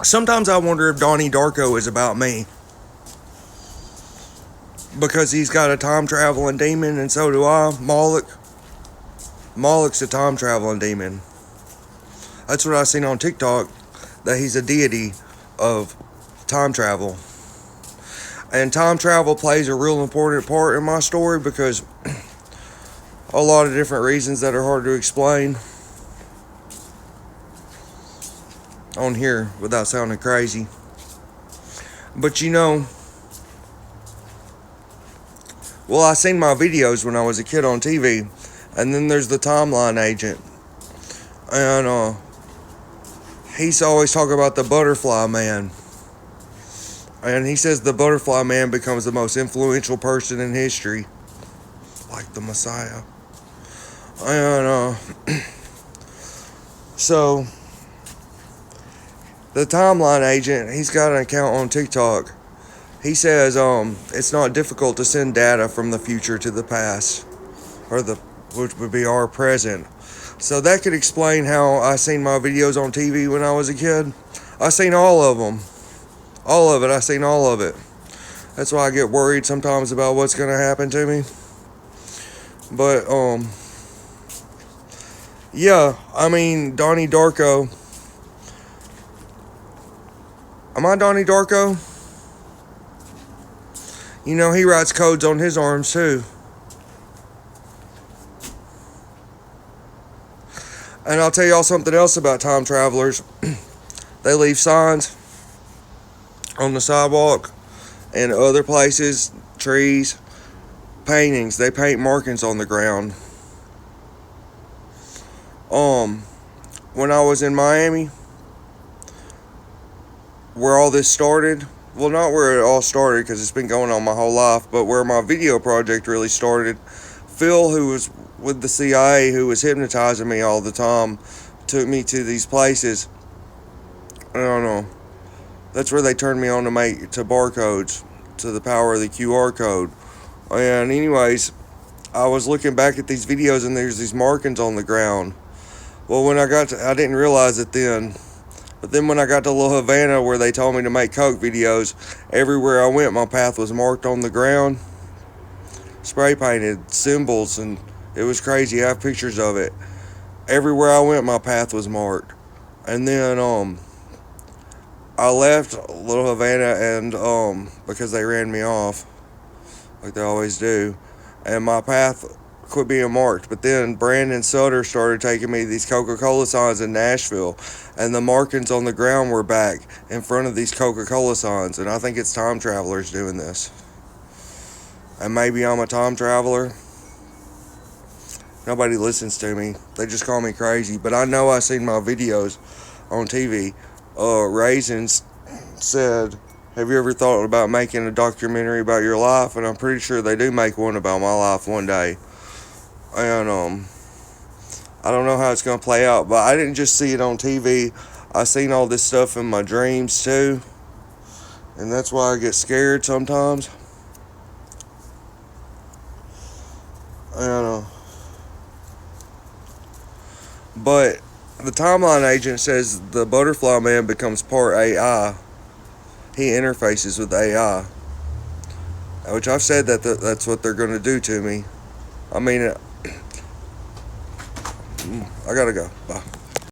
Sometimes I wonder if Donnie Darko is about me. Because he's got a time traveling demon, and so do I. Moloch's a time traveling demon. That's what I seen on TikTok, that he's a deity of time travel. And time travel plays a real important part in my story because a lot of different reasons that are hard to explain on here without sounding crazy. But well, I seen my videos when I was a kid on TV, and then there's the timeline agent, and he's always talking about the butterfly man. And he says the butterfly man becomes the most influential person in history, like the Messiah. And so the timeline agent, he's got an account on TikTok. He says it's not difficult to send data from the future to the past, which would be our present. So that could explain how I seen my videos on TV when I was a kid. I seen all of them. All of it. I seen all of it. That's why I get worried sometimes about what's going to happen to me. But, yeah, I mean, Donnie Darko. Am I Donnie Darko? He writes codes on his arms, too. And I'll tell y'all something else about time travelers. They leave signs on the sidewalk and other places, trees, paintings. They paint markings on the ground. When I was in Miami, where all this started, well, not where it all started because it's been going on my whole life, but where my video project really started, Phil, who was with the CIA, who was hypnotizing me all the time, took me to these places. I don't know. That's where they turned me on to barcodes, to the power of the QR code. And anyways, I was looking back at these videos and there's these markings on the ground. Well, when I didn't realize it then. But then when I got to Little Havana, where they told me to make Coke videos, everywhere I went, my path was marked on the ground. Spray painted symbols, and it was crazy. I have pictures of it. Everywhere I went, my path was marked. And then, I left Little Havana and because they ran me off, like they always do, and my path quit being marked. But then Brandon Sutter started taking me to these Coca-Cola signs in Nashville, and the markings on the ground were back in front of these Coca-Cola signs. And I think it's time travelers doing this. And maybe I'm a time traveler. Nobody listens to me. They just call me crazy. But I know I seen my videos on TV. Raisins said, have you ever thought about making a documentary about your life? And I'm pretty sure they do make one about my life one day. And I don't know how it's going to play out, but I didn't just see it on TV. I seen all this stuff in my dreams too. And that's why I get scared sometimes. And but the timeline agent says the butterfly man becomes part AI. He interfaces with AI, which I've said that's what they're going to do to me. I mean, I gotta go. Bye.